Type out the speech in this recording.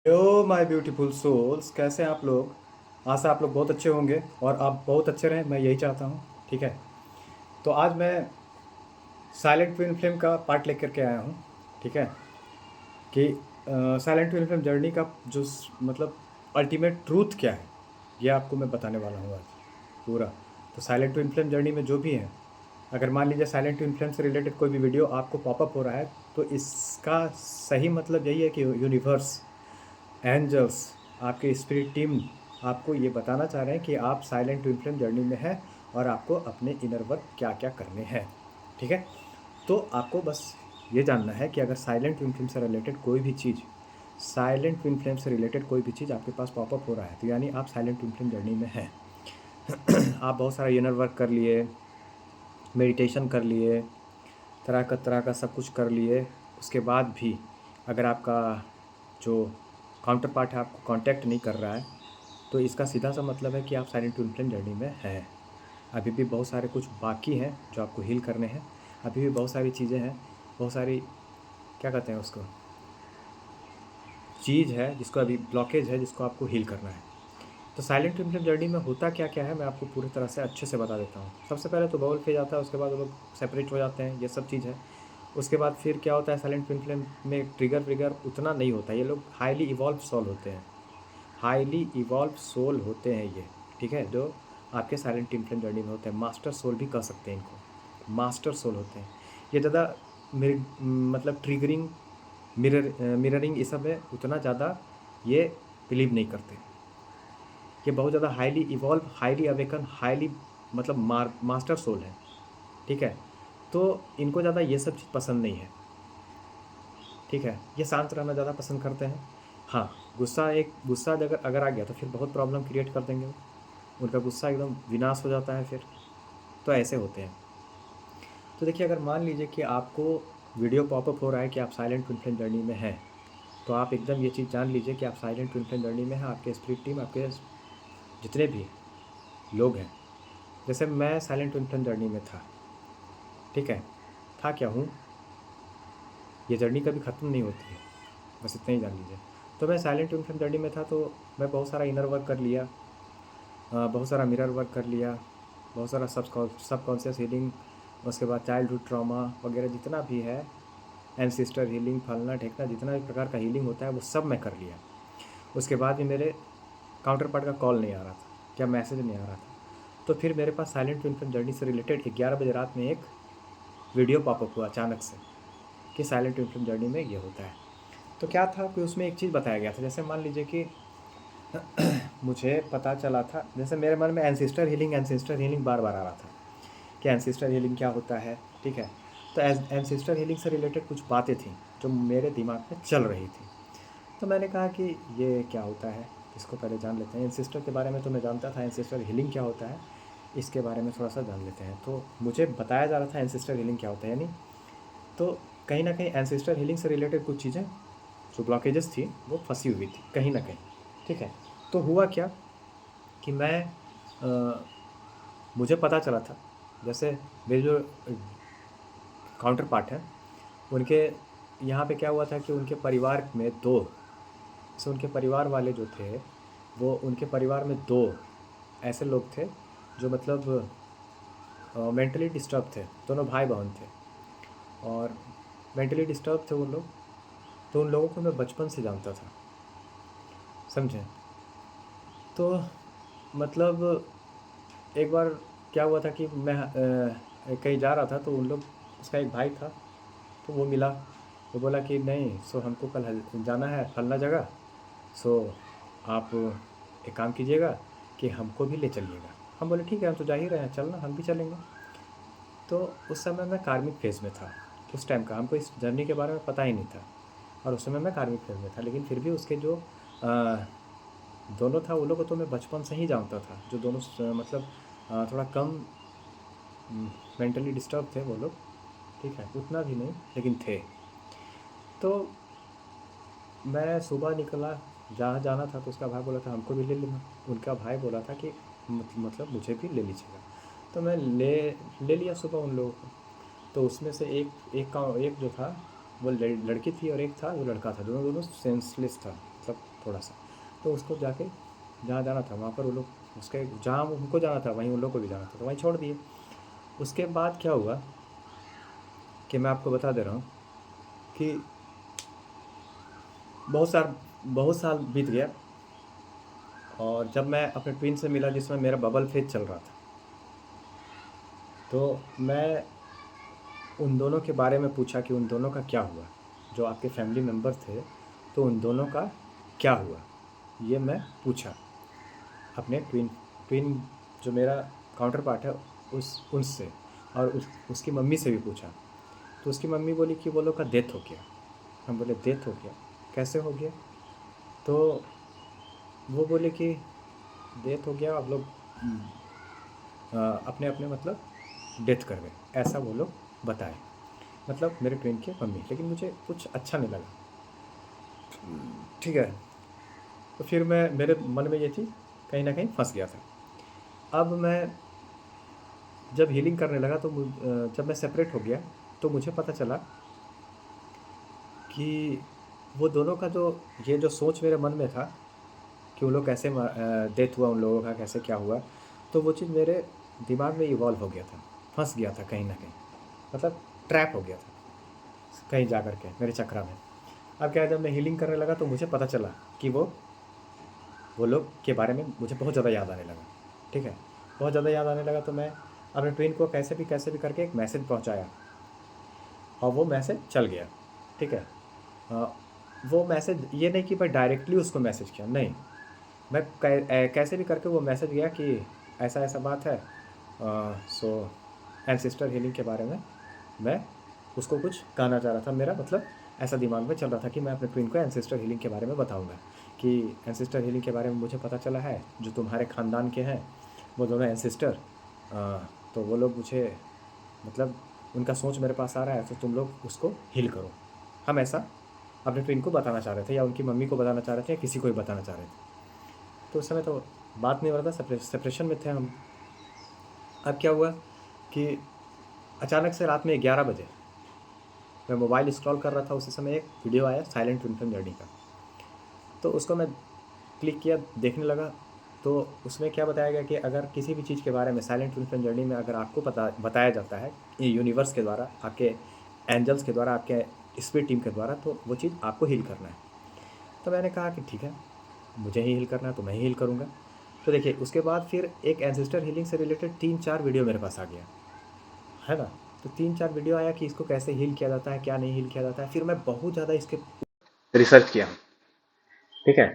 Hello my beautiful souls, कैसे हैं आप लोग। आशा आप लोग बहुत अच्छे होंगे और आप बहुत अच्छे रहें, मैं यही चाहता हूँ। ठीक है। तो आज मैं साइलेंट ट्विन फ्लेम का पार्ट लेकर के आया हूँ। ठीक है। कि साइलेंट ट्विन फ्लेम जर्नी का जो मतलब अल्टीमेट ट्रूथ क्या है, ये आपको मैं बताने वाला हूँ आज पूरा। तो साइलेंट ट्विन फ्लेम जर्नी में जो भी है, अगर मान लीजिए साइलेंट ट्विन फ्लेम से रिलेटेड कोई भी वीडियो आपको पॉपअप हो रहा है, तो इसका सही मतलब यही है कि यूनिवर्स, एंजल्स, आपके स्पिरिट टीम आपको ये बताना चाह रहे हैं कि आप साइलेंट ट्विन फ्लेम जर्नी में हैं और आपको अपने इनर वर्क क्या क्या करने हैं। ठीक है। तो आपको बस ये जानना है कि अगर साइलेंट ट्विन फ्लेम से रिलेटेड कोई भी चीज़, साइलेंट ट्विन फ्लेम से रिलेटेड कोई भी चीज़ आपके पास पॉपअप हो रहा है, तो यानी आप साइलेंट ट्विन फ्लेम जर्नी में हैं। आप बहुत सारा इनर वर्क कर लिए, मेडिटेशन कर लिए, तरह का सब कुछ कर लिए, उसके बाद भी अगर आपका जो काउंटर पार्ट है आपको कांटेक्ट नहीं कर रहा है, तो इसका सीधा सा मतलब है कि आप साइलेंट ट्विन फ्लेम जर्नी में हैं। अभी भी बहुत सारे कुछ बाकी हैं जो आपको हील करने हैं। अभी भी बहुत सारी चीज़ें हैं, बहुत सारी, क्या कहते हैं उसको, चीज़ है जिसको अभी ब्लॉकेज है, जिसको आपको हील करना है। तो साइलेंट ट्विन फ्लेम जर्नी में होता क्या क्या है, मैं आपको पूरी तरह से अच्छे से बता देता हूँ। सबसे पहले तो बबल फेज आता है, उसके बाद वो लोग सेपरेट हो जाते हैं, ये सब चीज़ है। उसके बाद फिर क्या होता है, साइलेंट ट्विन फ्लेम में ट्रिगर व्रिगर उतना नहीं होता, ये लोग हाईली इवॉल्व सोल होते हैं, हाईली इवॉल्व सोल होते हैं ये। ठीक है। जो आपके साइलेंट ट्विन फ्लेम जर्नी में होते हैं, मास्टर सोल भी कह सकते हैं इनको, मास्टर सोल होते हैं ये। ज़्यादा मतलब ट्रिगरिंग, मिररिंग ये सब है उतना ज़्यादा ये बिलीव नहीं करते। ये बहुत ज़्यादा highly evolve, highly awaken, highly मतलब मास्टर सोल है। ठीक है। तो इनको ज़्यादा ये सब चीज़ पसंद नहीं है। ठीक है। ये शांत रहना ज़्यादा पसंद करते हैं। हाँ, गुस्सा अगर आ गया तो फिर बहुत प्रॉब्लम क्रिएट कर देंगे वो। उनका गुस्सा एकदम विनाश हो जाता है फिर। तो ऐसे होते हैं। तो देखिए, अगर मान लीजिए कि आपको वीडियो पॉपअप हो रहा है कि आप साइलेंट ट्विन फ्लेम जर्नी में हैं, तो आप एकदम ये चीज़ जान लीजिए कि आप साइलेंट ट्विन फ्लेम जर्नी में हैं। आपके स्पिरिट टीम, आपके जितने भी लोग हैं, जैसे मैं साइलेंट ट्विन फ्लेम जर्नी में था। ठीक है। था क्या हूँ, ये जर्नी कभी ख़त्म नहीं होती है, बस इतना ही जान लीजिए। तो मैं साइलेंट ट्विन फ्लेम जर्नी में था, तो मैं बहुत सारा इनर वर्क कर लिया, बहुत सारा मिरर वर्क कर लिया, बहुत सारा सब कॉन्शियस हीलिंग, उसके बाद चाइल्डहुड ट्रॉमा वगैरह जितना भी है, एंसिस्टर हीलिंग, फलना ठेकना, जितना भी प्रकार का हीलिंग होता है वो सब मैं कर लिया। उसके बाद भी मेरे काउंटर पार्ट का कॉल नहीं आ रहा था, क्या मैसेज नहीं आ रहा था। तो फिर मेरे पास साइलेंट ट्विन फ्लेम जर्नी से रिलेटेड 11 बजे रात में एक वीडियो पॉपअप हुआ अचानक से कि साइलेंट ट्विन फ्लेम जर्नी में ये होता है। तो क्या था कि उसमें एक चीज़ बताया गया था, जैसे मान लीजिए कि मुझे पता चला था, जैसे मेरे मन में एंसेस्टर हीलिंग बार बार आ रहा था कि एंसेस्टर हीलिंग क्या होता है। ठीक है। तो एंसेस्टर हीलिंग से रिलेटेड कुछ बातें थी जो मेरे दिमाग में चल रही थी। तो मैंने कहा कि ये क्या होता है, इसको पहले जान लेते हैं। एंसेस्टर के बारे में तो मैं जानता था, एंसेस्टर हीलिंग क्या होता है इसके बारे में थोड़ा सा जान लेते हैं। तो मुझे बताया जा रहा था एंसेस्टर हीलिंग क्या होता है, यानी तो कहीं ना कहीं एंसेस्टर हीलिंग से रिलेटेड कुछ चीज़ें जो ब्लॉकेजेस थी वो फंसी हुई थी कहीं ना कहीं। ठीक है। तो हुआ क्या कि मुझे पता चला था, जैसे मेरे जो काउंटर पार्ट हैं उनके यहाँ पे क्या हुआ था कि उनके परिवार में दो, जैसे उनके परिवार वाले जो थे, वो उनके परिवार में दो ऐसे लोग थे जो मतलब मेंटली डिस्टर्ब थे, दोनों भाई बहन थे और मेंटली डिस्टर्ब थे वो लोग। तो उन लोगों को मैं बचपन से जानता था, समझें। तो मतलब एक बार क्या हुआ था कि मैं कहीं जा रहा था, तो उन लोग, उसका एक भाई था, तो वो मिला। वो बोला कि नहीं, सो हमको कल जाना है फलना जगह, सो आप एक काम कीजिएगा कि हमको भी ले चलिएगा। हम बोले ठीक है, हम तो जा ही रहे हैं, चलना, हम भी चलेंगे। तो उस समय मैं कार्मिक फेज़ में था, उस टाइम का हमको इस जर्नी के बारे में पता ही नहीं था, और उस समय मैं कार्मिक फेज़ में था। लेकिन फिर भी उसके जो दोनों था वो लोग को तो मैं बचपन से ही जानता था, जो दोनों मतलब थोड़ा कम मेंटली डिस्टर्ब थे वो लोग। ठीक है, उतना भी नहीं लेकिन थे। तो मैं सुबह निकला, जहाँ जाना था, तो उसका भाई बोला था हमको भी ले लेना। उनका भाई बोला था कि मतलब मुझे भी ले लीजिएगा। तो मैं ले लिया सुबह उन लोगों को। तो उसमें से एक एक जो था वो लड़की थी और एक था जो लड़का था, दोनों दोनों सेंसलेस था। मतलब थोड़ा सा। तो उसको जाके जहाँ जाना था वहाँ पर वो लोग उसके जहाँ उनको जाना था वहीं उन लोग को भी जाना था, तो वहीं छोड़ दिए। उसके बाद क्या हुआ कि मैं आपको बता दे रहा हूँ कि बहुत साल बीत गया, और जब मैं अपने ट्विन से मिला जिसमें मेरा बबल फेज चल रहा था, तो मैं उन दोनों के बारे में पूछा कि उन दोनों का क्या हुआ, जो आपके फैमिली मेम्बर थे, तो उन दोनों का क्या हुआ, ये मैं पूछा अपने ट्विन जो मेरा काउंटर पार्ट है उससे, और उसकी मम्मी से भी पूछा। तो उसकी मम्मी बोली कि वो लोग का डेथ हो गया। हम बोले डेथ हो गया, कैसे हो गया? तो वो बोले कि डेथ हो गया, आप लोग अपने अपने मतलब डेथ कर गए, ऐसा वो लोग बताए, मतलब मेरे ट्विन के मम्मी। लेकिन मुझे कुछ अच्छा नहीं लगा, ठीक है। तो फिर मैं मेरे मन में ये चीज़ कहीं ना कहीं फंस गया था। अब मैं जब हीलिंग करने लगा तो जब मैं सेपरेट हो गया तो मुझे पता चला कि वो दोनों का जो ये जो सोच मेरे मन में था कि वो लोग कैसे डेथ हुआ, उन लोगों का कैसे क्या हुआ, तो वो चीज़ मेरे दिमाग में इवॉल्व हो गया था, फंस गया था कहीं ना कहीं, मतलब ट्रैप हो गया था कहीं जा कर के मेरे चक्रा में। अब क्या है, जब मैं हीलिंग करने लगा तो मुझे पता चला कि वो लोग के बारे में मुझे बहुत ज़्यादा याद आने लगा, ठीक है। बहुत ज़्यादा याद आने लगा तो मैं अपने ट्विन को कैसे भी करके एक मैसेज पहुंचाया, और वो मैसेज चल गया, ठीक है। अ, वो मैसेज ये नहीं कि मैं डायरेक्टली उसको मैसेज किया, नहीं, मैं कैसे भी करके वो मैसेज गया कि ऐसा ऐसा बात है। सो एंसिस्टर हीलिंग के बारे में मैं उसको कुछ कहना चाह रहा था, मेरा मतलब ऐसा दिमाग में चल रहा था कि मैं अपने ट्विन को एंसिस्टर हीलिंग के बारे में बताऊंगा कि एंसिस्टर हीलिंग के बारे में मुझे पता चला है, जो तुम्हारे ख़ानदान के हैं वो दोनों एंसिस्टर, तो वो लोग मुझे मतलब उनका सोच मेरे पास आ रहा है, तो तुम लोग उसको हील करो। हम ऐसा अपने ट्विन को बताना चाह रहे थे, या उनकी मम्मी को बताना चाह रहे थे, या किसी को भी बताना चाह रहे थे। तो उस समय तो बात नहीं हो रहा था, सेपरेशन में थे हम। अब क्या हुआ कि अचानक से रात में 11 बजे मैं मोबाइल स्क्रॉल कर रहा था, उसी समय एक वीडियो आया साइलेंट ट्विन फ्लेम जर्नी का। तो उसको मैं क्लिक किया, देखने लगा। तो उसमें क्या बताया गया कि अगर किसी भी चीज़ के बारे में साइलेंट ट्विन फ्लेम जर्नी में अगर आपको बताया जाता है ये यूनिवर्स के द्वारा, आपके एंजल्स के द्वारा, आपके स्पिरिट टीम के द्वारा, तो वो चीज़ आपको हील करना है। तो मैंने कहा कि ठीक है, मुझे ही हील करना है तो मैं ही हील करूँगा। तो देखिए उसके बाद फिर एक एंसेस्टर हीलिंग से रिलेटेड 3-4 वीडियो मेरे पास आ गया, है ना। तो 3-4 वीडियो आया कि इसको कैसे हील किया जाता है, क्या नहीं हील किया जाता है। फिर मैं बहुत ज़्यादा इसके रिसर्च किया, ठीक है।